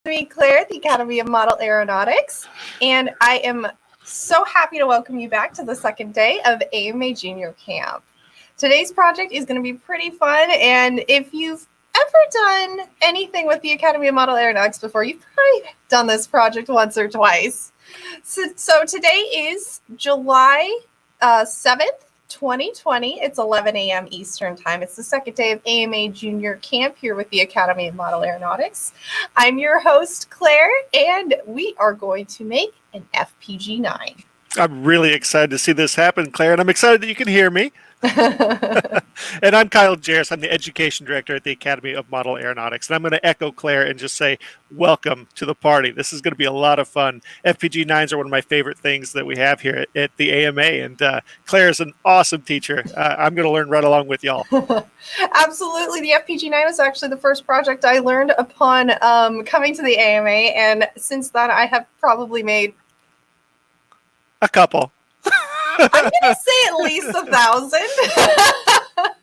me, Claire, at the Academy of Model Aeronautics, and I am so happy to welcome you back to the second day of AMA Junior Camp. Today's project is going to be pretty fun, and if you've ever done anything with the Academy of Model Aeronautics before, you've probably done this project once or twice. So today is July 7th, 2020. It's 11 a.m. Eastern Time. It's the second day of AMA Junior Camp here with the Academy of Model Aeronautics. I'm your host, Claire, and we are going to make an FPG-9. I'm really excited to see this happen, Claire, and I'm excited that you can hear me. And I'm Kyle Jarris. I'm the Education Director at the Academy of Model Aeronautics. And I'm going to echo Claire and just say, welcome to the party. This is going to be a lot of fun. FPG-9s are one of my favorite things that we have here at the AMA. And Claire is an awesome teacher. I'm going to learn right along with y'all. Absolutely. The FPG-9 was actually the first project I learned upon coming to the AMA. And since then, I have probably made a couple. I'm going to say at least 1,000. Awesome.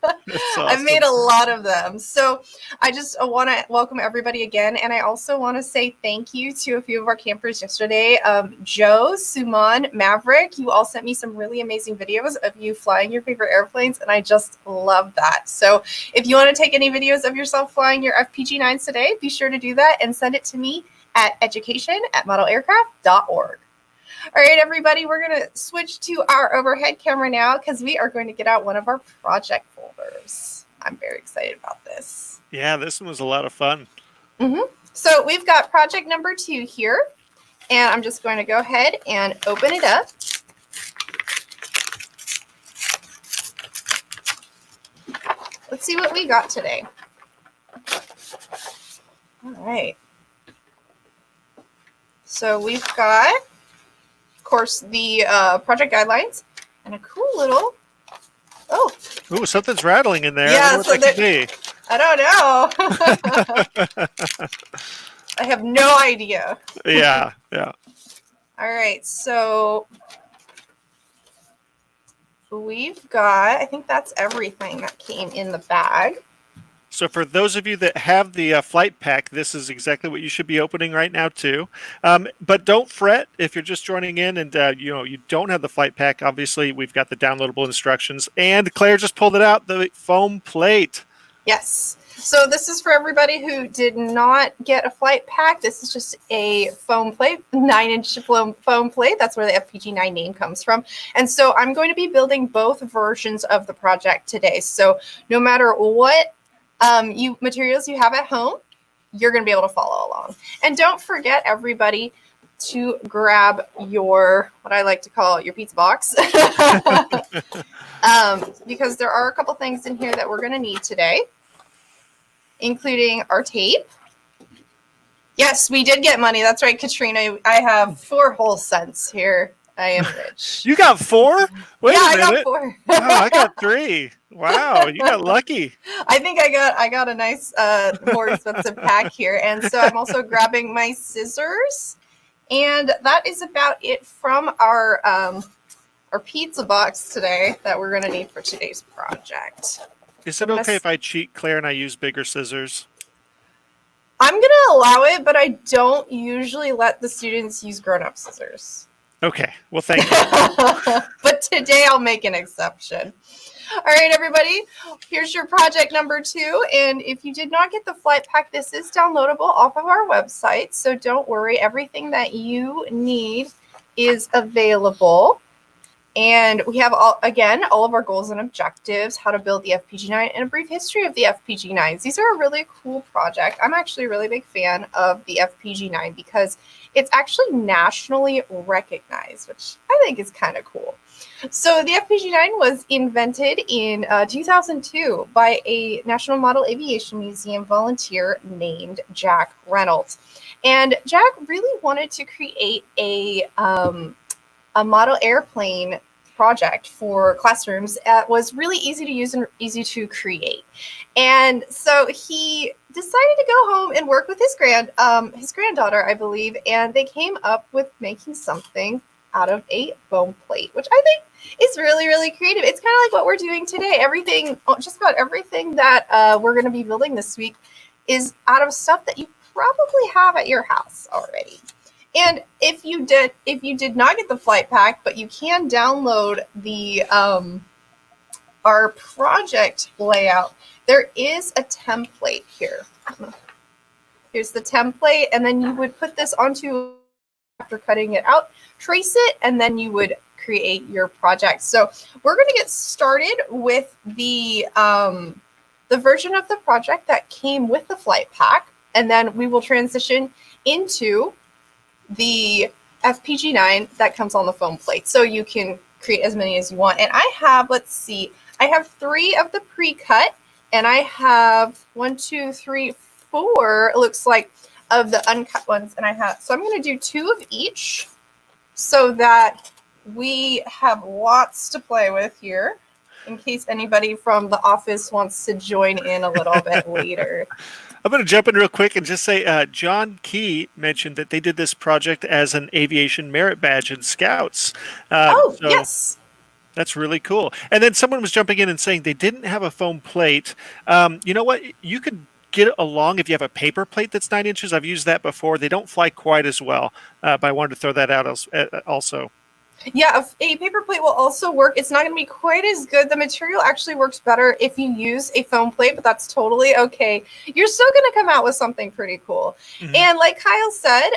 I've made a lot of them. So I just want to welcome everybody again. And I also want to say thank you to a few of our campers yesterday. Joe, Suman, Maverick, you all sent me some really amazing videos of you flying your favorite airplanes. And I just love that. So if you want to take any videos of yourself flying your FPG-9s today, be sure to do that and send it to me at education@modelaircraft.org. All right, everybody, we're going to switch to our overhead camera now because we are going to get out one of our project folders. I'm very excited about this. Yeah, this one was a lot of fun. So we've got project number 2 here, and I'm just going to go ahead and open it up. Let's see what we got today. All right. So we've got, of course, the project guidelines and a cool little, Ooh, something's rattling in there. Yeah, I wonder what that could be. I don't know. I have no idea. Yeah. All right, so we've got, I think that's everything that came in the bag. So for those of you that have the flight pack, this is exactly what you should be opening right now too. But don't fret if you're just joining in and you don't have the flight pack. Obviously, we've got the downloadable instructions. And Claire just pulled it out, the foam plate. Yes. So this is for everybody who did not get a flight pack. This is just a foam plate, 9-inch foam plate. That's where the FPG-9 name comes from. And so I'm going to be building both versions of the project today. So no matter what materials you have at home, you're going to be able to follow along. And don't forget, everybody, to grab your, what I like to call your pizza box, because there are a couple things in here that we're going to need today, including our tape. Yes, we did get money. That's right, Katrina. I have 4 whole cents here. I am rich. You got 4? Wait a minute. I got 4. Oh, I got 3. Wow, you got lucky. I think I got a nice, more expensive pack here. And so I'm also grabbing my scissors. And that is about it from our pizza box today that we're going to need for today's project. Is it okay if I cheat, Claire, and I use bigger scissors? I'm going to allow it, but I don't usually let the students use grown-up scissors. Okay, well, thank you. But today I'll make an exception. All right, everybody, here's your project number 2. And if you did not get the flight pack, this is downloadable off of our website. So don't worry, everything that you need is available. And we have, all of our goals and objectives, how to build the FPG-9, and a brief history of the FPG-9s. These are a really cool project. I'm actually a really big fan of the FPG-9 because it's actually nationally recognized, which I think is kind of cool. So the FPG-9 was invented in 2002 by a National Model Aviation Museum volunteer named Jack Reynolds. And Jack really wanted to create a model airplane project for classrooms that was really easy to use and easy to create. And so he decided to go home and work with his granddaughter, I believe, and they came up with making something out of a foam plate, which I think is really, really creative. It's kind of like what we're doing today. Just about everything that we're going to be building this week is out of stuff that you probably have at your house already. And if you did not get the flight pack, but you can download the our project layout, there is a template here. Here's the template, and then you would put this onto, after cutting it out, trace it, and then you would create your project. So we're going to get started with the version of the project that came with the flight pack, and then we will transition into the FPG-9 that comes on the foam plate. So you can create as many as you want. And I have, let's see, I have 3 of the pre-cut, and I have 1, 2, 3, 4, it looks like, of the uncut ones. And so I'm going to do 2 of each so that we have lots to play with here in case anybody from the office wants to join in a little bit later. I'm going to jump in real quick and just say John Key mentioned that they did this project as an aviation merit badge in Scouts. Yes. That's really cool. And then someone was jumping in and saying they didn't have a foam plate. You know what? You could get along if you have a paper plate that's 9 inches. I've used that before. They don't fly quite as well, but I wanted to throw that out also. Yeah, a paper plate will also work. It's not going to be quite as good. The material actually works better if you use a foam plate, but that's totally okay. You're still going to come out with something pretty cool. Mm-hmm. And like Kyle said,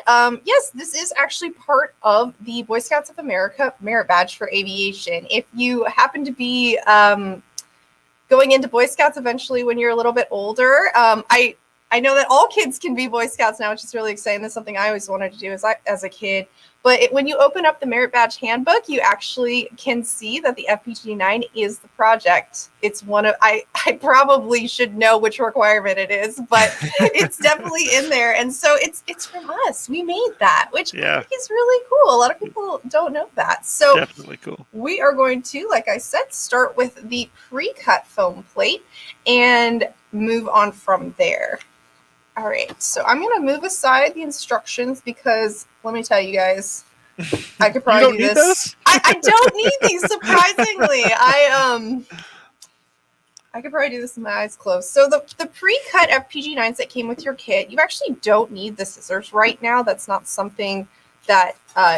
yes, this is actually part of the Boy Scouts of America Merit Badge for Aviation. If you happen to be going into Boy Scouts eventually when you're a little bit older, I know that all kids can be Boy Scouts now, which is really exciting. That's something I always wanted to do as a kid. But when you open up the Merit Badge Handbook, you actually can see that the FPG-9 is the project. It's one of, I probably should know which requirement it is, but it's definitely in there. And so it's from us. We made that, which I think is really cool. A lot of people don't know that. So definitely cool. We are going to, like I said, start with the pre-cut foam plate and move on from there. All right, so I'm going to move aside the instructions because let me tell you guys, I could probably do this. I don't need these, surprisingly. I could probably do this with my eyes closed. So the pre-cut FPG-9s that came with your kit, you actually don't need the scissors right now. That's not something that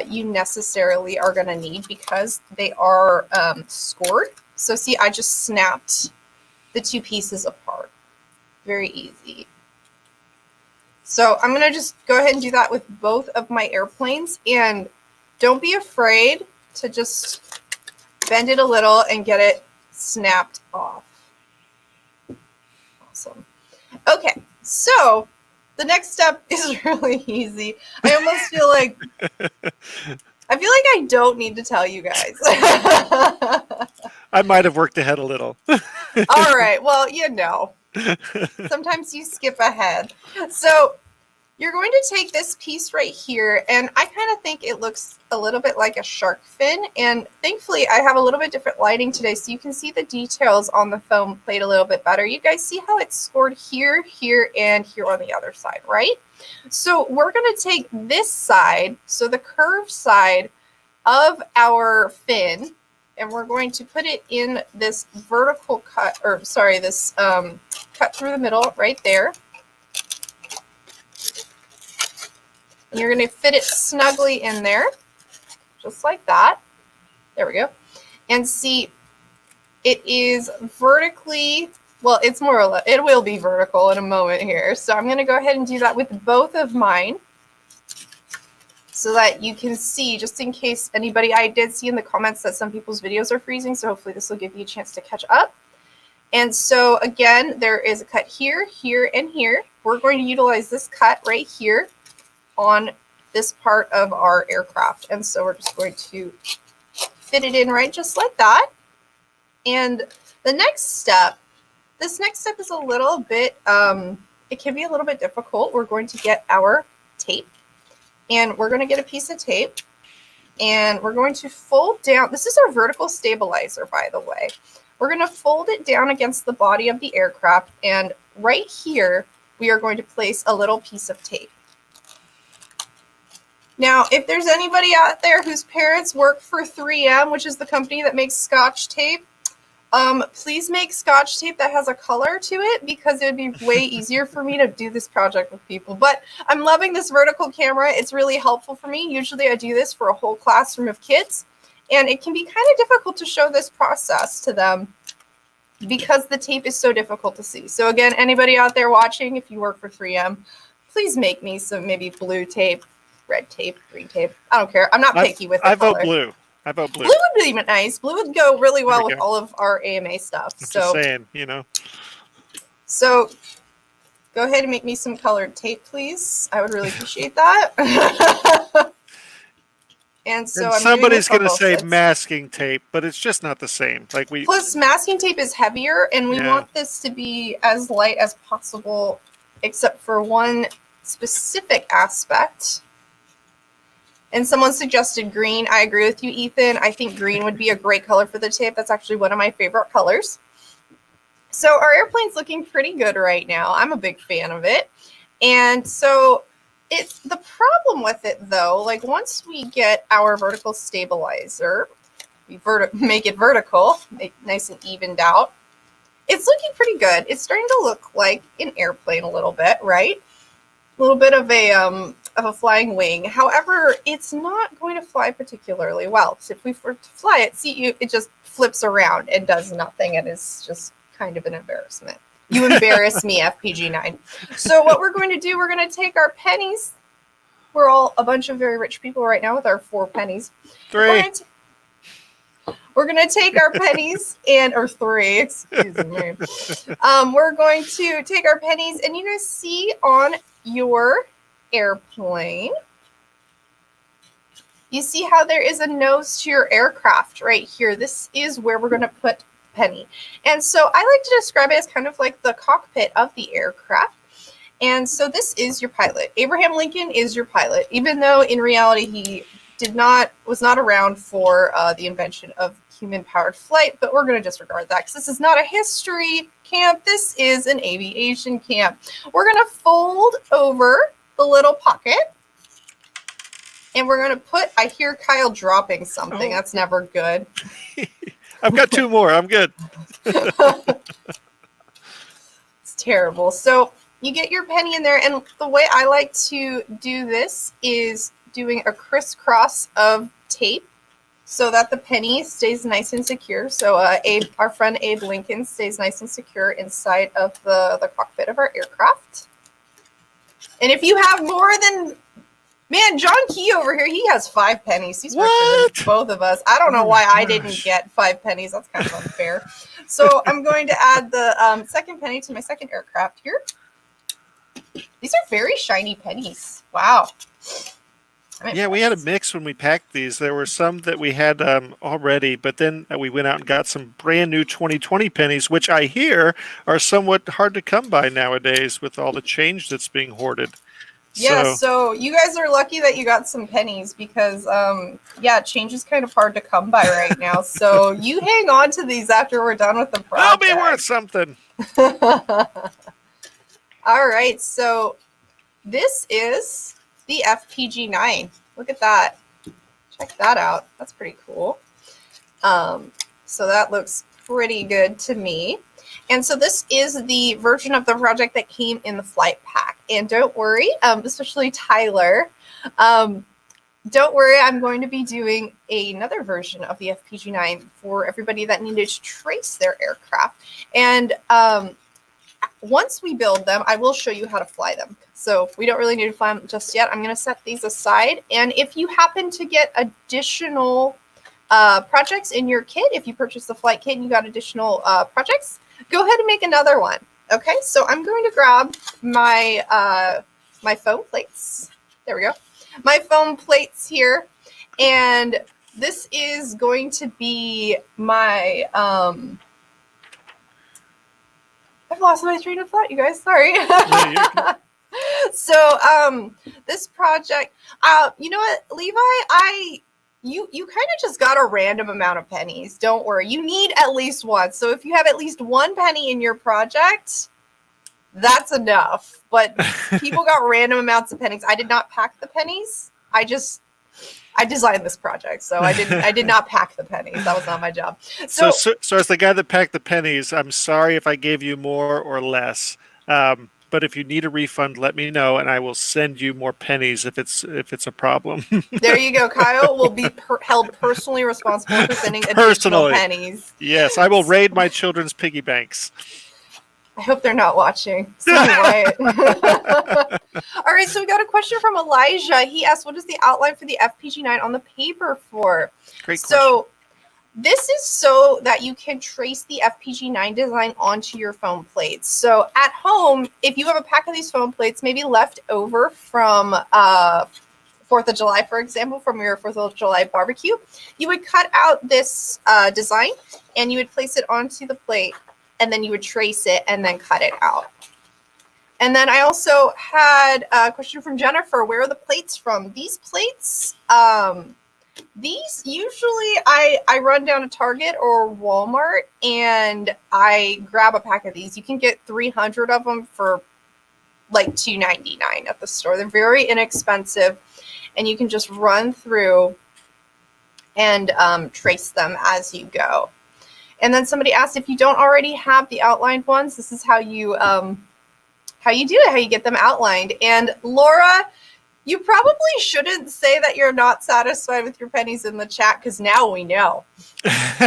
you necessarily are going to need because they are scored. So see, I just snapped the 2 pieces apart. Very easy. So I'm going to just go ahead and do that with both of my airplanes. And don't be afraid to just bend it a little and get it snapped off. Awesome. Okay, so the next step is really easy. I almost feel like I don't need to tell you guys. I might have worked ahead a little. All right, well, sometimes you skip ahead. So you're going to take this piece right here, and I kind of think it looks a little bit like a shark fin, and thankfully I have a little bit different lighting today so you can see the details on the foam plate a little bit better. You guys see how it's scored here, here, and here on the other side, right? So we're going to take this side, so the curved side of our fin, and we're going to put it in this vertical cut, or sorry, this cut through the middle right there. You're going to fit it snugly in there, just like that. There we go. And see, it is vertically, well, it's more or less, it will be vertical in a moment here. So I'm going to go ahead and do that with both of mine so that you can see, just in case anybody, I did see in the comments that some people's videos are freezing, so hopefully this will give you a chance to catch up. And so again, there is a cut here, here, and here. We're going to utilize this cut right here on this part of our aircraft. And so we're just going to fit it in right just like that. And the next step, this next step is a little bit, it can be a little bit difficult. We're going to get our tape, and we're going to get a piece of tape, and we're going to fold down. This is our vertical stabilizer, by the way. We're going to fold it down against the body of the aircraft, and right here, we are going to place a little piece of tape. Now, if there's anybody out there whose parents work for 3M, which is the company that makes Scotch tape, Please make Scotch tape that has a color to it, because it would be way easier for me to do this project with people. But I'm loving this vertical camera. It's really helpful for me. Usually I do this for a whole classroom of kids, and it can be kind of difficult to show this process to them because the tape is so difficult to see. So again, anybody out there watching, if you work for 3M, please make me some maybe blue tape, red tape, green tape. I don't care. I'm not picky with the I color. vote blue. I vote blue. Blue would be nice. Blue would go really well with all of our AMA stuff. I'm just saying, So go ahead and make me some colored tape, please. I would really appreciate that. And somebody's going to say masking tape, but it's just not the same. Plus, masking tape is heavier, and we want this to be as light as possible, except for one specific aspect. And someone suggested green. I agree with you, Ethan. I think green would be a great color for the tape. That's actually one of my favorite colors. So our airplane's looking pretty good right now. I'm a big fan of it. And so it's the problem with it, though, once we get our vertical stabilizer, we make it vertical, make it nice and evened out, it's looking pretty good. It's starting to look like an airplane a little bit, right? A little bit of a flying wing. However, it's not going to fly particularly well. So if we were to fly it, it just flips around and does nothing, and is just kind of an embarrassment. You embarrass me, FPG-9. So what we're going to do, we're going to take our pennies. We're all a bunch of very rich people right now with our 4 pennies. 3. We're going to take our pennies or 3, excuse me. We're going to take our pennies, and you guys see on your airplane, you see how there is a nose to your aircraft right here. This is where we're going to put penny. And so I like to describe it as kind of like the cockpit of the aircraft. And so this is your pilot. Abraham Lincoln is your pilot, even though in reality he was not around for the invention of human-powered flight, but we're going to disregard that because this is not a history camp. This is an aviation camp. We're going to fold over the little pocket, and we're going to put, I hear Kyle dropping something. Oh. That's never good. I've got 2 more. I'm good. It's terrible. So you get your penny in there, and the way I like to do this is doing a crisscross of tape so that the penny stays nice and secure. So our friend Abe Lincoln stays nice and secure inside of the cockpit of our aircraft. And if you have more than... Man, John Key over here, he has 5 pennies. He's richer than both of us. I don't know why I didn't get 5 pennies. That's kind of unfair. So I'm going to add the second penny to my second aircraft here. These are very shiny pennies. Wow. Yeah, we had a mix when we packed these. There were some that we had already, but then we went out and got some brand new 2020 pennies, which I hear are somewhat hard to come by nowadays with all the change that's being hoarded. Yeah, so you guys are lucky that you got some pennies because, change is kind of hard to come by right now. So you hang on to these after we're done with the project. They'll be worth something. All right, so this is the FPG-9. Look at that. Check that out. That's pretty cool. So that looks pretty good to me. And so this is the version of the project that came in the flight pack. And don't worry, especially Tyler, don't worry, I'm going to be doing another version of the FPG-9 for everybody that needed to trace their aircraft. And once we build them, I will show you how to fly them. So we don't really need to fly them just yet. I'm going to set these aside. And if you happen to get additional projects in your kit, if you purchase the flight kit and you got additional projects, go ahead and make another one. Okay, so I'm going to grab my my foam plates. There we go. My foam plates here. And this is going to be my... I've lost my train of thought, you guys. Sorry. Yeah, so this project, you know what, Levi, you kind of just got a random amount of pennies. Don't worry. You need at least one. So if you have at least 1 penny in your project, that's enough. But people got random amounts of pennies. I did not pack the pennies. I just I designed this project, so I did not pack the pennies. That was not my job. So as the guy that packed the pennies, I'm sorry if I gave you more or less. But if you need a refund, let me know, and I will send you more pennies if it's a problem. There you go. Kyle will be held personally responsible for sending additional pennies. Yes, I will raid my children's piggy banks. I hope they're not watching. So Wyatt. All right, so we got a question from Elijah. He asked, what is the outline for the FPG-9 on the paper for? Great question. So this is so that you can trace the FPG-9 design onto your foam plates. So at home, if you have a pack of these foam plates, maybe left over from 4th of July, for example, from your 4th of July barbecue, you would cut out this design and you would place it onto the plate, and then you would trace it and then cut it out. And then I also had a question from Jennifer. Where are the plates from? These plates, these usually I run down to Target or Walmart and I grab a pack of these. You can get 300 of them for like $2.99 at the store. They're very inexpensive, and you can just run through and trace them as you go. And then somebody asked, if you don't already have the outlined ones, this is how you do it, how you get them outlined. And Laura, you probably shouldn't say that you're not satisfied with your pennies in the chat, because now we know.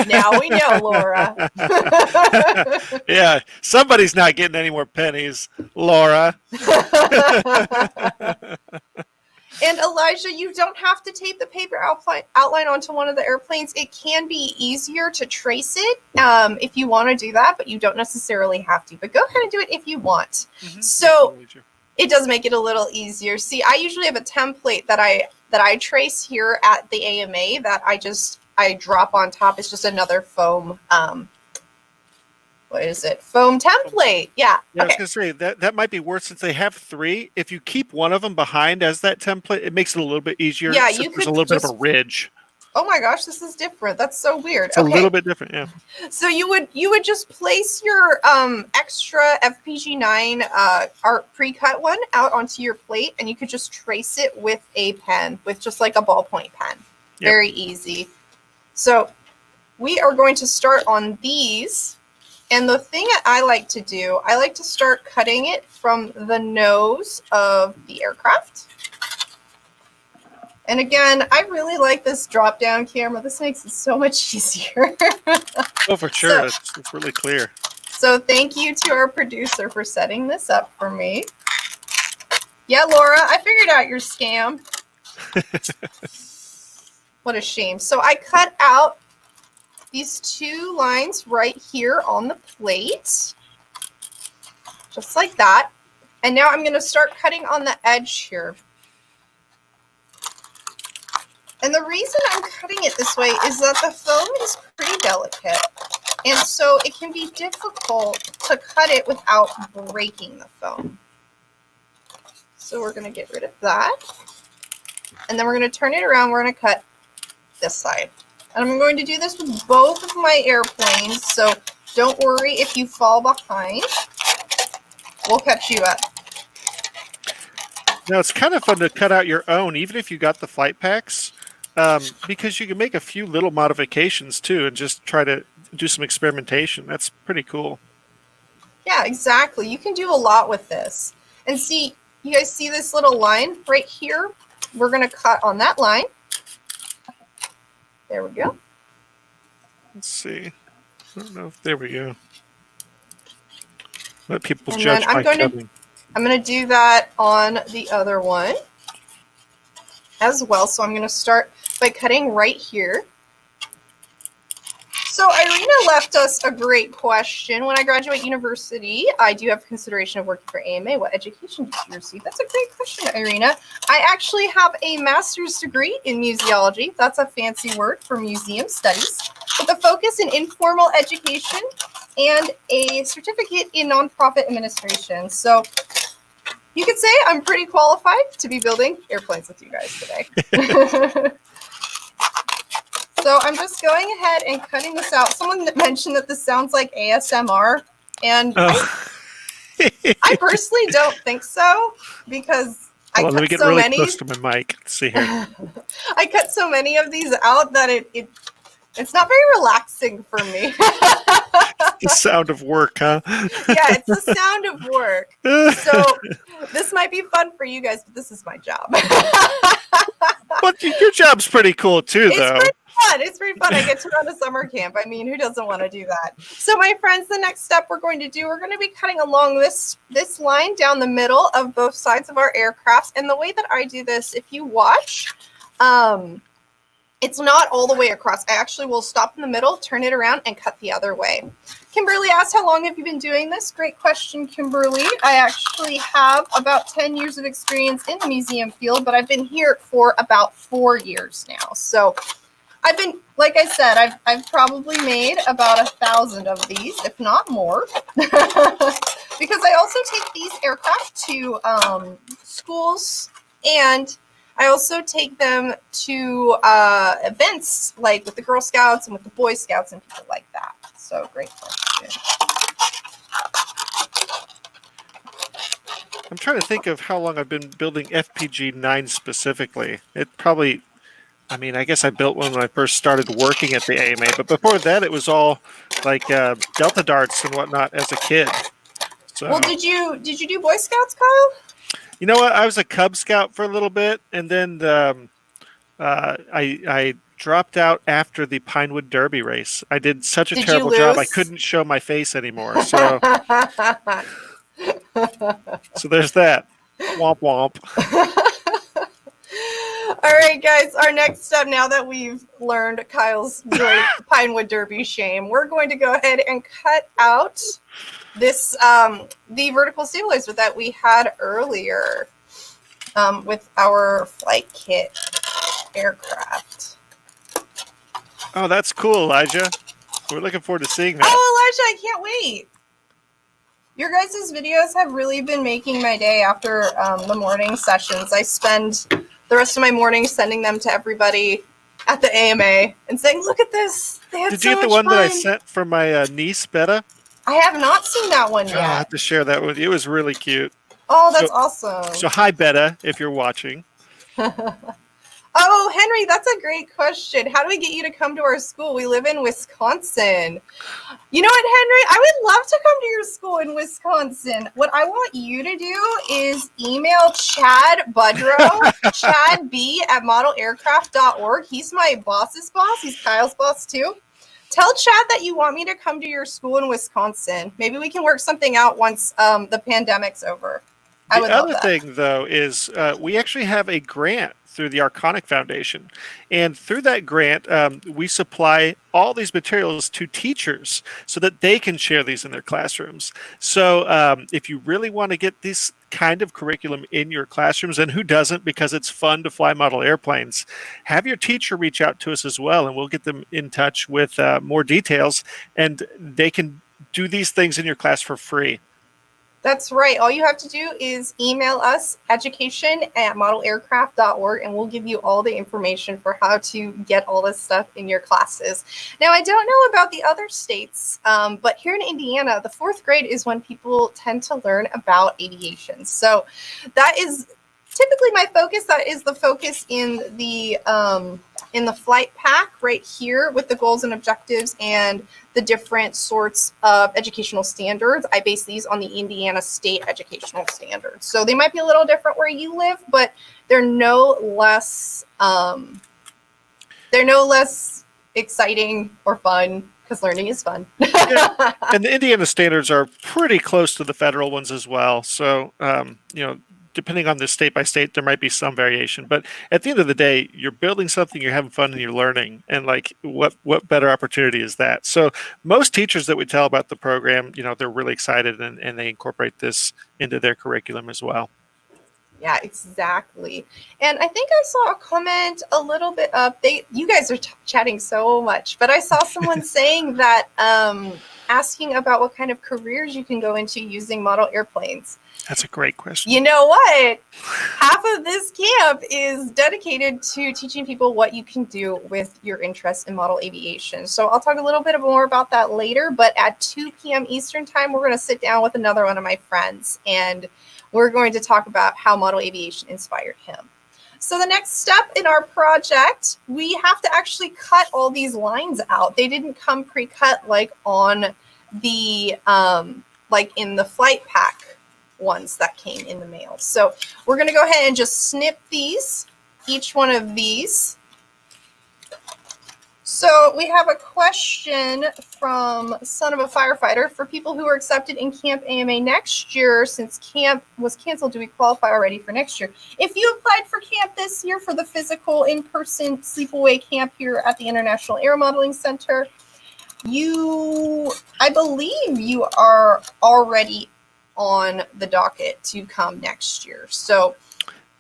Now we know, Laura. Yeah, somebody's not getting any more pennies, Laura. And Elijah, you don't have to tape the paper outline onto one of the airplanes. It can be easier to trace it if you want to do that, but you don't necessarily have to. But go ahead and do it if you want. Mm-hmm. So it does make it a little easier. See, I usually have a template that I trace here at the AMA that I drop on top. It's just another foam. What is it? Foam template. Yeah. I was going to say that might be worse since they have 3. If you keep one of them behind as that template, it makes it a little bit easier. Yeah, there's a little bit of a ridge. Oh my gosh, this is different. That's so weird. It's a little bit different, yeah. So you would just place your extra FPG-9 art pre-cut one out onto your plate, and you could just trace it with a pen, with just like a ballpoint pen. Yep. Very easy. So we are going to start on these. And the thing that I like to do, I like to start cutting it from the nose of the aircraft. And again, I really like this drop-down camera. This makes it so much easier. Oh, for sure. It's really clear. So thank you to our producer for setting this up for me. Yeah, Laura, I figured out your scam. What a shame. So I cut out these 2 lines right here on the plate, just like that. And now I'm going to start cutting on the edge here. And the reason I'm cutting it this way is that the foam is pretty delicate. And so it can be difficult to cut it without breaking the foam. So we're going to get rid of that. And then we're going to turn it around. We're going to cut this side. And I'm going to do this with both of my airplanes, so don't worry if you fall behind. We'll catch you up. Now, it's kind of fun to cut out your own, even if you got the flight packs, because you can make a few little modifications, too, and just try to do some experimentation. That's pretty cool. Yeah, exactly. You can do a lot with this. And see, you guys see this little line right here? We're going to cut on that line. There we go. Let's see. I don't know if there we go. Let people judge my cutting. I'm going to do that on the other one as well. So I'm going to start by cutting right here. So Irina left us a great question. When I graduate university, I do have consideration of working for AMA. What education did you receive? That's a great question, Irina. I actually have a master's degree in museology. That's a fancy word for museum studies, with a focus in informal education and a certificate in nonprofit administration. So you could say I'm pretty qualified to be building airplanes with you guys today. So I'm just going ahead and cutting this out. Someone mentioned that this sounds like ASMR, and I personally don't think so, because Hold on, let me get so really many. close to my mic. Let's see here. I cut so many of these out that it's not very relaxing for me. The sound of work, huh? Yeah, it's the sound of work. So this might be fun for you guys, but this is my job. But your job's pretty cool too, though. It's pretty fun. I get to run a summer camp. I mean, who doesn't want to do that? So my friends, the next step we're going to be cutting along this line down the middle of both sides of our aircrafts. And the way that I do this, if you watch, it's not all the way across. I actually will stop in the middle, turn it around, and cut the other way. Kimberly asked, how long have you been doing this? Great question, Kimberly. I actually have about 10 years of experience in the museum field, but I've been here for about 4 years now. So I've been, like I said, I've probably made about 1,000 of these, if not more, because I also take these aircraft to schools, and I also take them to events like with the Girl Scouts and with the Boy Scouts and people like that. So great question. I'm trying to think of how long I've been building FPG-9 specifically. It probably, I mean, I guess I built one when I first started working at the AMA, but before that it was all like Delta darts and whatnot as a kid. So, well, did you do Boy Scouts, Kyle? you know what? I was a Cub Scout for a little bit, and then I dropped out after the Pinewood Derby race. I did such a terrible job. I couldn't show my face anymore. So, so there's that. Womp womp. All right, guys, our next step, now that we've learned Kyle's great Pinewood Derby shame, we're going to go ahead and cut out this, the vertical stabilizer that we had earlier with our flight kit aircraft. Oh, that's cool, Elijah. We're looking forward to seeing that. Oh, Elijah, I can't wait. Your guys' videos have really been making my day after the morning sessions. I spend the rest of my morning sending them to everybody at the AMA and saying, look at this. They had Did so you get the much one fun. that I sent for my niece, Betta? I have not seen that one yet. Oh, I have to share that with you. It was really cute. Oh, that's awesome. So hi, Betta, if you're watching. Oh, Henry, that's a great question. How do we get you to come to our school? We live in Wisconsin. You know what, Henry? I would love to come to your school in Wisconsin. What I want you to do is email Chad Budrow, chadb@modelaircraft.org. He's my boss's boss. He's Kyle's boss, too. Tell Chad that you want me to come to your school in Wisconsin. Maybe we can work something out once the pandemic's over. I would love that. The other thing, though, is we actually have a grant through the Arconic Foundation. And through that grant, we supply all these materials to teachers so that they can share these in their classrooms. So if you really want to get this kind of curriculum in your classrooms, and who doesn't, because it's fun to fly model airplanes, have your teacher reach out to us as well, and we'll get them in touch with more details, and they can do these things in your class for free. That's right. All you have to do is email us, education@modelaircraft.org, and we'll give you all the information for how to get all this stuff in your classes. Now, I don't know about the other states, but here in Indiana, the 4th grade is when people tend to learn about aviation. So that is typically my focus. That is the focus in the flight pack right here with the goals and objectives and the different sorts of educational standards. I base these on the Indiana State Educational Standards. So they might be a little different where you live, but they're no less exciting or fun, because learning is fun. Yeah. And the Indiana standards are pretty close to the federal ones as well. So, depending on the state by state, there might be some variation, but at the end of the day, you're building something, you're having fun, and you're learning. And like, what better opportunity is that? So most teachers that we tell about the program, they're really excited and they incorporate this into their curriculum as well. Yeah, exactly. And I think I saw a comment a little bit up. You guys are chatting so much, but I saw someone saying that asking about what kind of careers you can go into using model airplanes. That's a great question. You know what? Half of this camp is dedicated to teaching people what you can do with your interest in model aviation. So I'll talk a little bit more about that later, but at 2 p.m. Eastern time, we're going to sit down with another one of my friends, and we're going to talk about how model aviation inspired him. So the next step in our project, we have to actually cut all these lines out. They didn't come pre-cut like on the, like in the flight pack ones that came in the mail. So we're going to go ahead and just snip these, each one of these. So we have a question from Son of a Firefighter. For people who are accepted in Camp AMA next year, since camp was canceled, do we qualify already for next year? If you applied for camp this year for the physical in-person sleepaway camp here at the International Aeromodeling Center, I believe you are already on the docket to come next year. So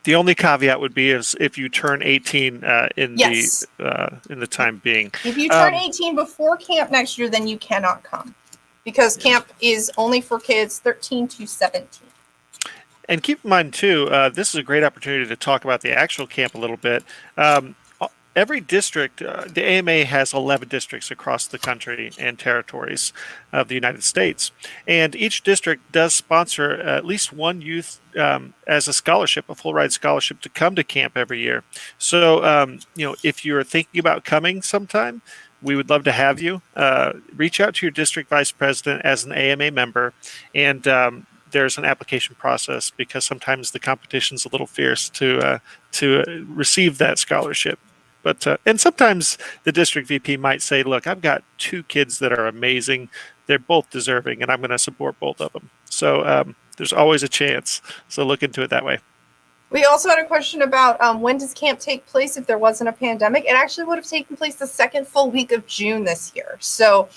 the only caveat would be is if you turn 18 in yes. the time being. If you turn 18 before camp next year, then you cannot come, because camp is only for kids 13 to 17. And keep in mind too, this is a great opportunity to talk about the actual camp a little bit. Every district, the AMA has 11 districts across the country and territories of the United States. And each district does sponsor at least one youth as a scholarship, a full ride scholarship to come to camp every year. So, if you're thinking about coming sometime, we would love to have you. Reach out to your district vice president as an AMA member, and there's an application process, because sometimes the competition's a little fierce to receive that scholarship. But and sometimes the district VP might say, look, I've got 2 kids that are amazing. They're both deserving, and I'm going to support both of them. So there's always a chance. So look into it that way. We also had a question about when does camp take place if there wasn't a pandemic. It actually would have taken place the second full week of June this year. So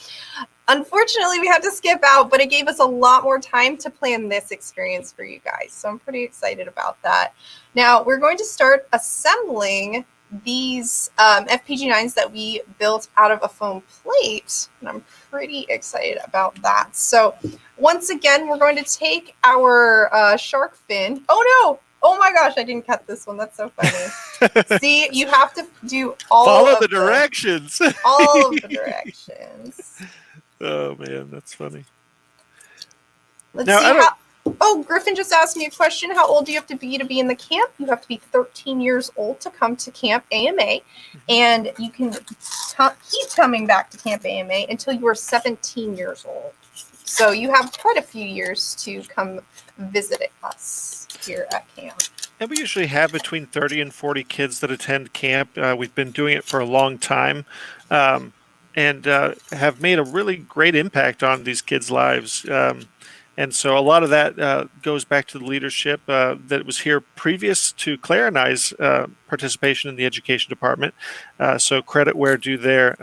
unfortunately, we had to skip out, but it gave us a lot more time to plan this experience for you guys. So I'm pretty excited about that. Now, we're going to start assembling these FPG-9s that we built out of a foam plate, and I'm pretty excited about that. So once again, we're going to take our shark fin. Oh no! Oh my gosh, I didn't cut this one. That's so funny. See, you have to do follow the directions. All of the directions. Oh man, that's funny. Let's see how. Oh, Griffin just asked me a question. How old do you have to be in the camp? You have to be 13 years old to come to Camp AMA, and you can keep coming back to Camp AMA until you are 17 years old. So you have quite a few years to come visit us here at camp. And we usually have between 30 and 40 kids that attend camp. We've been doing it for a long time, and have made a really great impact on these kids' lives. And so a lot of that goes back to the leadership that was here previous to Claire and I's participation in the education department. So credit where due there.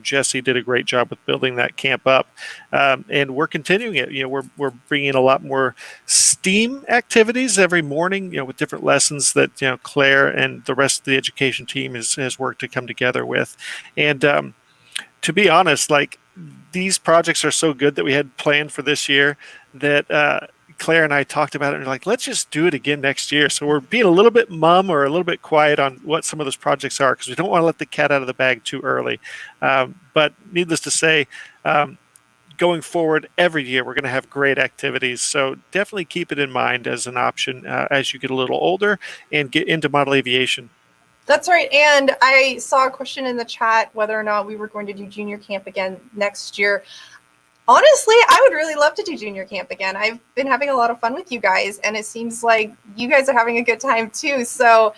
Jesse did a great job with building that camp up, and we're continuing it. We're bringing a lot more STEAM activities every morning. With different lessons that Claire and the rest of the education team has worked to come together with, and to be honest, these projects are so good that we had planned for this year that Claire and I talked about it, and we're like, let's just do it again next year. So we're being a little bit mum or a little bit quiet on what some of those projects are, because we don't want to let the cat out of the bag too early. But needless to say, going forward, every year we're going to have great activities. So definitely keep it in mind as an option as you get a little older and get into model aviation. That's right. And I saw a question in the chat whether or not we were going to do junior camp again next year. Honestly, I would really love to do junior camp again. I've been having a lot of fun with you guys, and it seems like you guys are having a good time too. So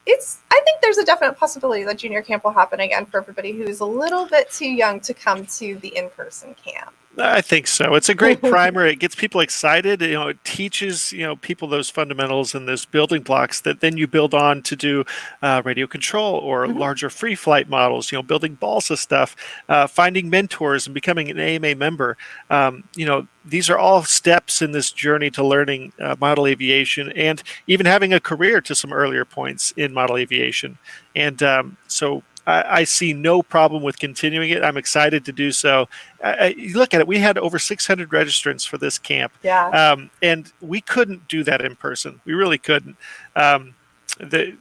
I think there's a definite possibility that junior camp will happen again for everybody who's a little bit too young to come to the in-person camp. I think so. It's a great primer. It gets people excited. It teaches people those fundamentals and those building blocks that then you build on to do radio control or larger free flight models. Building balsa stuff, finding mentors, and becoming an AMA member. These are all steps in this journey to learning model aviation and even having a career to some earlier points in model aviation. And so I see no problem with continuing it. I'm excited to do so. You look at it, we had over 600 registrants for this camp. Yeah. And we couldn't do that in person. We really couldn't. The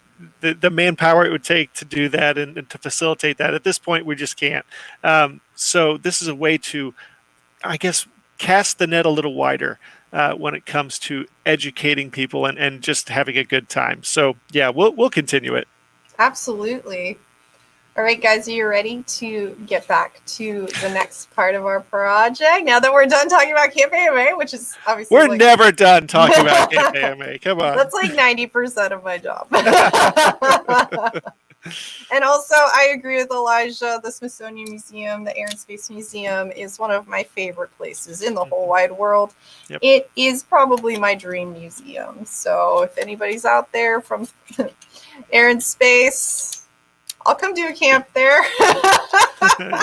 manpower it would take to do that and to facilitate that, at this point, we just can't. So this is a way to, I guess, cast the net a little wider when it comes to educating people and just having a good time. So yeah, we'll continue it. Absolutely. All right, guys, are you ready to get back to the next part of our project? Now that we're done talking about Camp AMA, which is obviously We're never done talking about Camp AMA. Come on. That's like 90% of my job. And also, I agree with Elijah. The Smithsonian Museum, the Air and Space Museum, is one of my favorite places in the whole wide world. Yep. It is probably my dream museum. So if anybody's out there from Air and Space, I'll come do a camp there.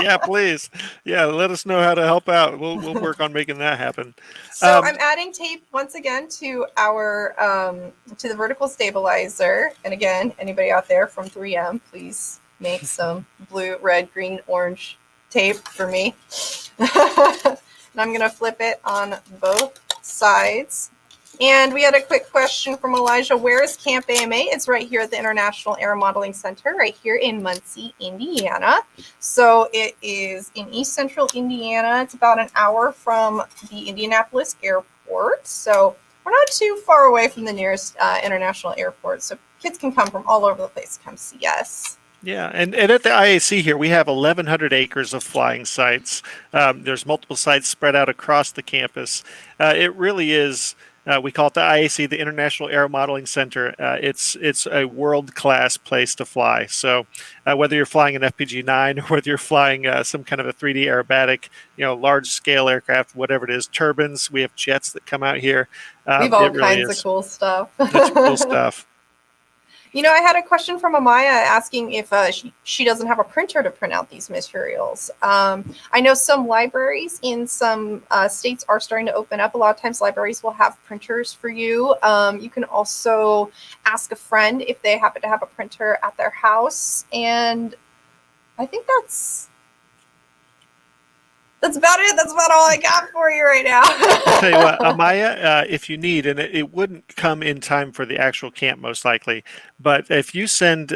Yeah, please. Yeah, let us know how to help out. We'll work on making that happen. So I'm adding tape once again to our to the vertical stabilizer. And again, anybody out there from 3M, please make some blue, red, green, orange tape for me. And I'm gonna flip it on both sides. And we had a quick question from Elijah. Where is Camp AMA? It's right here at the International Aeromodeling Center, right here in Muncie, Indiana. So it is in East Central Indiana. It's about an hour from the Indianapolis airport. So we're not too far away from the nearest international airport. So kids can come from all over the place to come see us. Yeah, and at the IAC here, we have 1,100 acres of flying sites. There's multiple sites spread out across the campus. It really is... we call it the IAC, the International Aeromodeling Center. It's a world-class place to fly. So whether you're flying an FPG-9 or whether you're flying some kind of a 3D aerobatic, large-scale aircraft, whatever it is, turbines, we have jets that come out here. We have all kinds of cool stuff. That's cool stuff. I had a question from Amaya asking if she doesn't have a printer to print out these materials. I know some libraries in some states are starting to open up. A lot of times libraries will have printers for you. You can also ask a friend if they happen to have a printer at their house. And I think that's about it. That's about all I got for you right now. I'll tell you what, Amaya, if you need, and it wouldn't come in time for the actual camp most likely, but if you send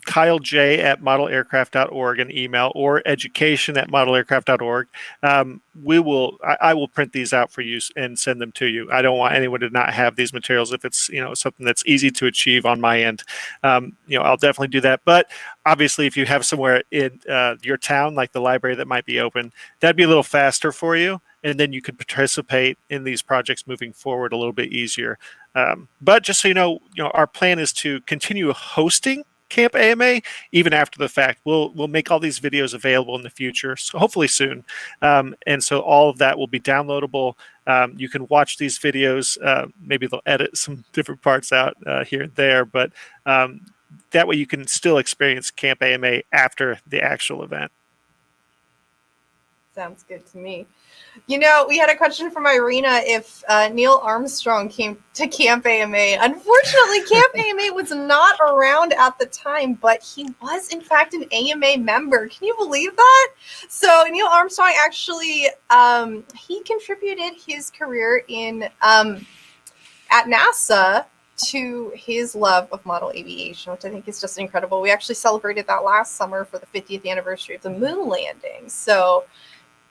Kyle J at modelaircraft.org an email or education@modelaircraft.org, I will print these out for you and send them to you. I don't want anyone to not have these materials if it's something that's easy to achieve on my end. I'll definitely do that. But obviously, if you have somewhere in your town, like the library that might be open, that'd be a little faster for you. And then you could participate in these projects moving forward a little bit easier. But just so you know, our plan is to continue hosting Camp AMA even after the fact. We'll make all these videos available in the future, so hopefully soon. And so all of that will be downloadable. You can watch these videos. Maybe they'll edit some different parts out here and there, but that way you can still experience Camp AMA after the actual event. Sounds good to me. We had a question from Irina if Neil Armstrong came to Camp AMA. Unfortunately, Camp AMA was not around at the time, but he was, in fact, an AMA member. Can you believe that? So Neil Armstrong actually, he contributed his career at NASA to his love of model aviation, which I think is just incredible. We actually celebrated that last summer for the 50th anniversary of the moon landing. So...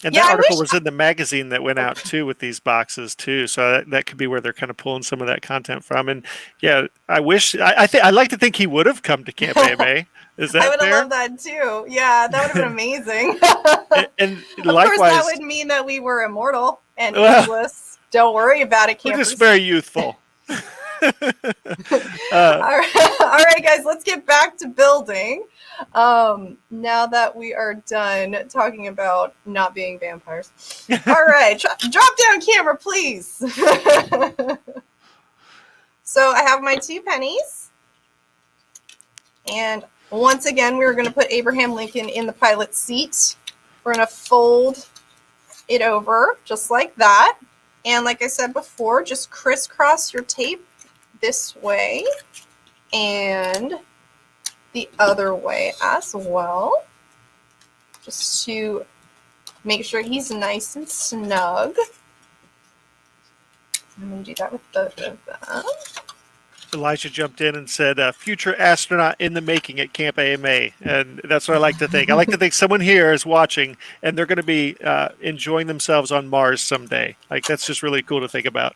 And that article was in the magazine that went out too with these boxes too. So that could be where they're kind of pulling some of that content from. And yeah, I like to think he would have come to Camp AMA. Is that I would have fair? loved that too. Yeah, that would have been amazing. and of likewise, course, that would mean that we were immortal and ageless. Don't worry about it, campers. We're just very youthful. All right, guys, let's get back to building. Now that we are done talking about not being vampires. All right, drop down camera, please. So I have my 2 pennies. And once again, we're going to put Abraham Lincoln in the pilot's seat. We're going to fold it over just like that. And like I said before, just crisscross your tape this way and the other way as well, just to make sure he's nice and snug. I'm going to do that with both of them. Elijah jumped in and said, future astronaut in the making at Camp AMA. And that's what I like to think. I like to think someone here is watching and they're going to be enjoying themselves on Mars someday. Like, that's just really cool to think about.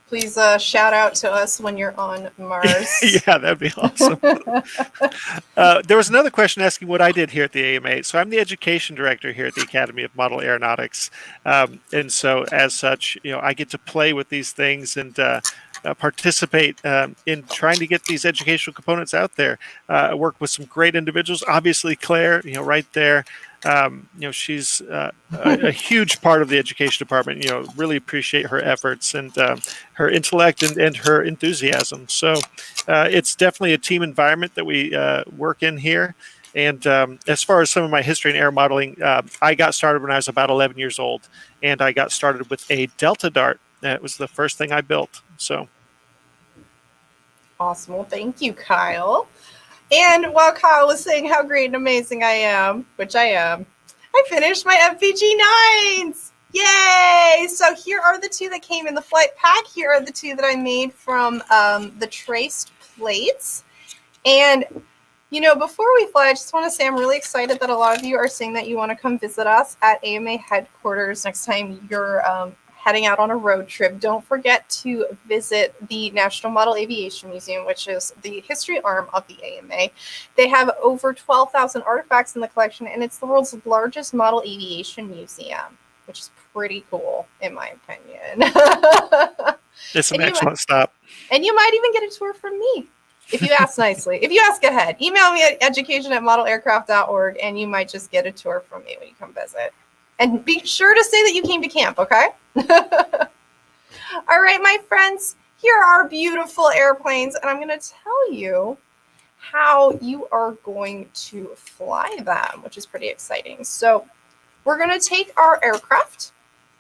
Please shout out to us when you're on Mars. Yeah, that'd be awesome. There was another question asking what I did here at the AMA. So I'm the education director here at the Academy of Model Aeronautics. And so as such, I get to play with these things and participate in trying to get these educational components out there. I work with some great individuals. Obviously, Claire, right there. She's a huge part of the education department. Really appreciate her efforts and her intellect and her enthusiasm. So it's definitely a team environment that we work in here. And as far as some of my history in air modeling, I got started when I was about 11 years old, and I got started with a Delta Dart. That was the first thing I built. So awesome. Well, thank you, Kyle. And while Kyle was saying how great and amazing I am, which I am, I finished my FPG-9s. Yay! So here are the two that came in the flight pack. Here are the two that I made from the traced plates. And, before we fly, I just want to say I'm really excited that a lot of you are saying that you want to come visit us at AMA headquarters next time you're heading out on a road trip. Don't forget to visit the National Model Aviation Museum, which is the history arm of the AMA. They have over 12,000 artifacts in the collection, and it's the world's largest model aviation museum, which is pretty cool, in my opinion. It's an excellent stop. And you might even get a tour from me, if you ask nicely. If you ask ahead, email me at education@modelaircraft.org, and you might just get a tour from me when you come visit. And be sure to say that you came to camp, okay? All right, my friends, here are our beautiful airplanes, and I'm going to tell you how you are going to fly them, which is pretty exciting. So we're going to take our aircraft,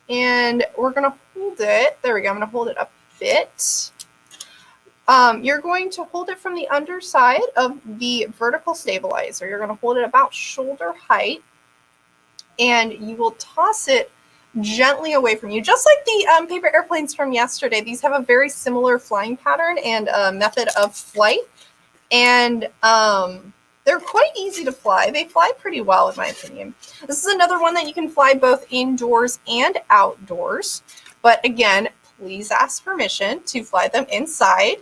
and we're going to hold it. There we go. I'm going to hold it up a bit. You're going to hold it from the underside of the vertical stabilizer. You're going to hold it about shoulder height, and you will toss it gently away from you. Just like the paper airplanes from yesterday, these have a very similar flying pattern and method of flight. And they're quite easy to fly. They fly pretty well, in my opinion. This is another one that you can fly both indoors and outdoors. But again, please ask permission to fly them inside.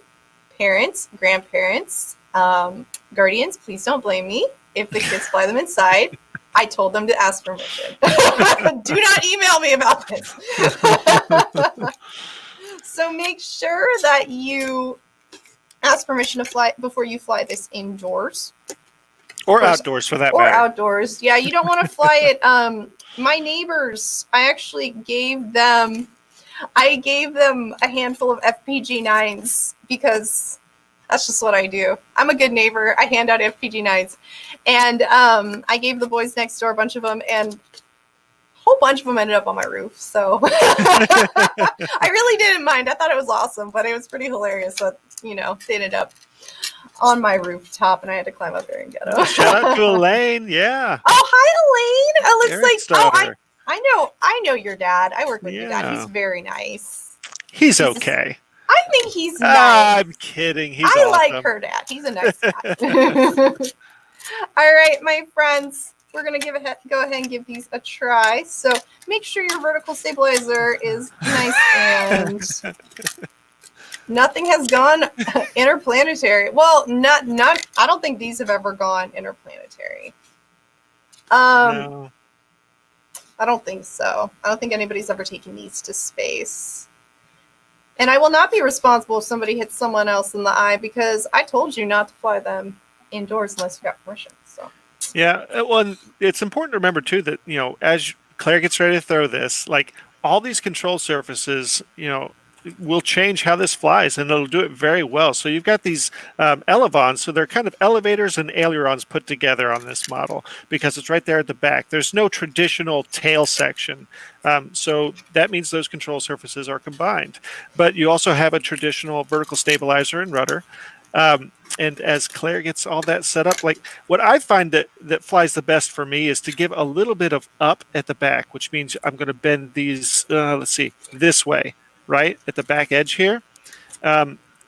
Parents, grandparents, guardians, please don't blame me if the kids fly them inside. I told them to ask permission. Do not email me about this. So make sure that you ask permission to fly before you fly this indoors. Or outdoors, for that matter. Or outdoors. Yeah, you don't want to fly it. My neighbors, I actually gave them a handful of FPG-9s because that's just what I do. I'm a good neighbor. I hand out FPG-9s. And I gave the boys next door a bunch of them, and a whole bunch of them ended up on my roof. So I really didn't mind. I thought it was awesome, but it was pretty hilarious that, they ended up on my rooftop, and I had to climb up there and get them. Shout out to Elaine. Yeah. Oh, hi, Elaine. It looks daughter. I know your dad. I work with your dad. He's very nice. He's okay. I think he's nice. I'm kidding. He's awesome. Like her dad. He's a nice guy. All right, my friends, we're going to go ahead and give these a try. So make sure your vertical stabilizer is nice and nothing has gone interplanetary. Well, not. I don't think these have ever gone interplanetary. No. I don't think so. I don't think anybody's ever taken these to space. And I will not be responsible if somebody hits someone else in the eye, because I told you not to fly them indoors unless you got permission. So yeah, well, it's important to remember too that as Claire gets ready to throw this, like all these control surfaces, will change how this flies, and it'll do it very well. So you've got these elevons, so they're kind of elevators and ailerons put together on this model because it's right there at the back. There's no traditional tail section. So that means those control surfaces are combined. But you also have a traditional vertical stabilizer and rudder. And as Claire gets all that set up, like what I find that flies the best for me is to give a little bit of up at the back, which means I'm going to bend these, this way, right at the back edge here.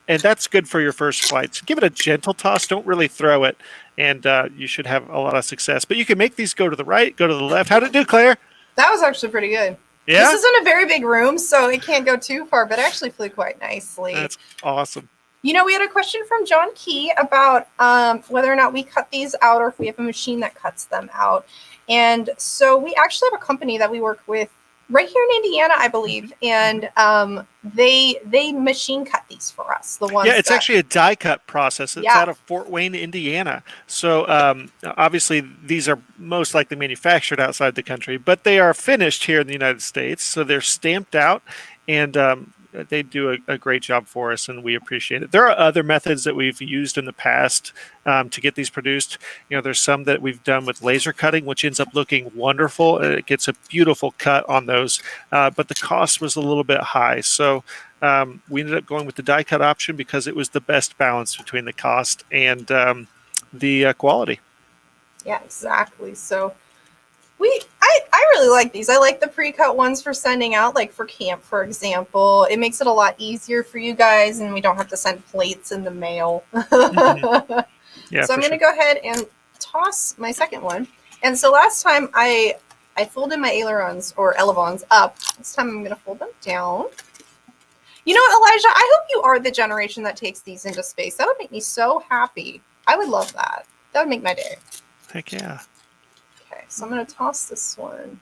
And that's good for your first flight. So give it a gentle toss. Don't really throw it, and you should have a lot of success. But you can make these go to the right, go to the left. How'd it do, Claire? That was actually pretty good. Yeah? This isn't a very big room, so it can't go too far, but it actually flew quite nicely. That's awesome. You know, we had a question from John Key about whether or not we cut these out or if we have a machine that cuts them out. And so we actually have a company that we work with right here in Indiana, I believe, and they machine cut these for us. The ones, yeah, it's actually a die cut process. It's out of Fort Wayne, Indiana. So obviously, these are most likely manufactured outside the country, but they are finished here in the United States. So they're stamped out, and they do a great job for us, and we appreciate it. There are other methods that we've used in the past to get these produced. You know, there's some that we've done with laser cutting, which ends up looking wonderful. It gets a beautiful cut on those, but the cost was a little bit high. So we ended up going with the die cut option because it was the best balance between the cost and the quality. Yeah, exactly. So I really like these. I like the pre-cut ones for sending out, like for camp, for example. It makes it a lot easier for you guys, and we don't have to send plates in the mail. Mm-hmm. Yeah, so I'm going to go ahead and toss my second one. And so last time I folded my ailerons or elevons up. This time I'm going to fold them down. You know what, Elijah? I hope you are the generation that takes these into space. That would make me so happy. I would love that. That would make my day. Heck yeah. Okay, so I'm going to toss this one.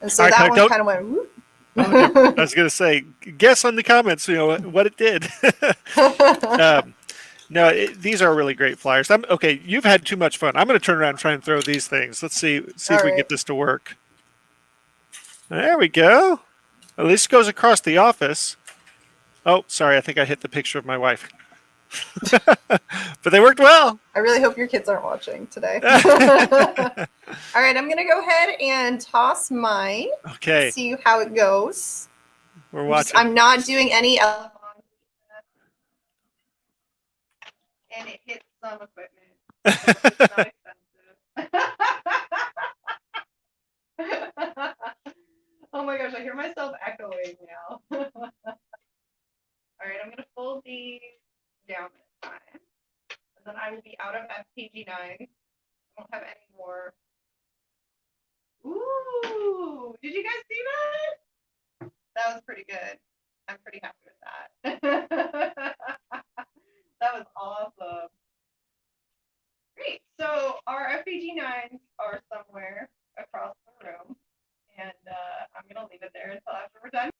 And so that one kind of went, whoop. I was going to say, guess on the comments, you know, what it did. No, these are really great flyers. Okay, you've had too much fun. I'm going to turn around and try and throw these things. Let's see if we can get this to work. There we go. At least it goes across the office. Oh, sorry, I think I hit the picture of my wife. But they worked well. I really hope your kids aren't watching today. All right, I'm going to go ahead and toss mine. Okay. See how it goes. We're watching. I'm not doing any elevons. And it hit some equipment. It's not expensive. Oh my gosh, I hear myself echoing now. All right, I'm going to fold these down this time. And then I will be out of FPG-9. I won't have any more. Ooh, did you guys see that? That was pretty good. I'm pretty happy with that. That was awesome. Great. So our FPG-9s are somewhere across the room. And I'm going to leave it there until after we're done.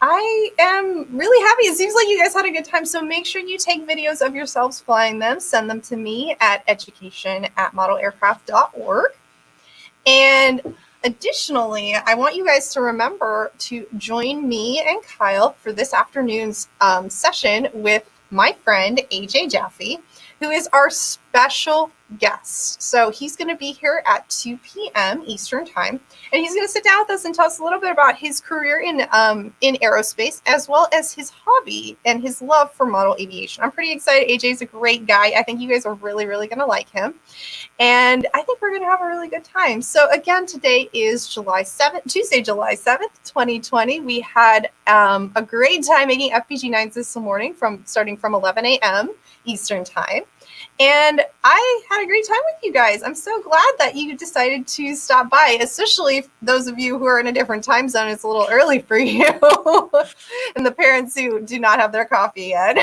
I am really happy. It seems like you guys had a good time. So make sure you take videos of yourselves flying them. Send them to me at education@modelaircraft.org. And additionally, I want you guys to remember to join me and Kyle for this afternoon's session with my friend, AJ Jaffe, who is our special guest. So he's going to be here at 2 p.m. Eastern Time, and he's going to sit down with us and tell us a little bit about his career in aerospace, as well as his hobby and his love for model aviation. I'm pretty excited. AJ's a great guy. I think you guys are really, really going to like him, and I think we're going to have a really good time. So again, today is Tuesday, July 7th, 2020. We had a great time making FPG-9s this morning, starting from 11 a.m. Eastern Time. And I had a great time with you guys. I'm so glad that you decided to stop by, especially those of you who are in a different time zone. It's a little early for you. And the parents who do not have their coffee yet.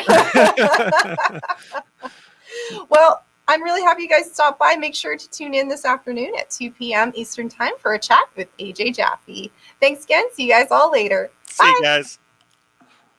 Well, I'm really happy you guys stopped by. Make sure to tune in this afternoon at 2 p.m. Eastern Time for a chat with AJ Jaffe. Thanks again. See you guys all later. See you guys.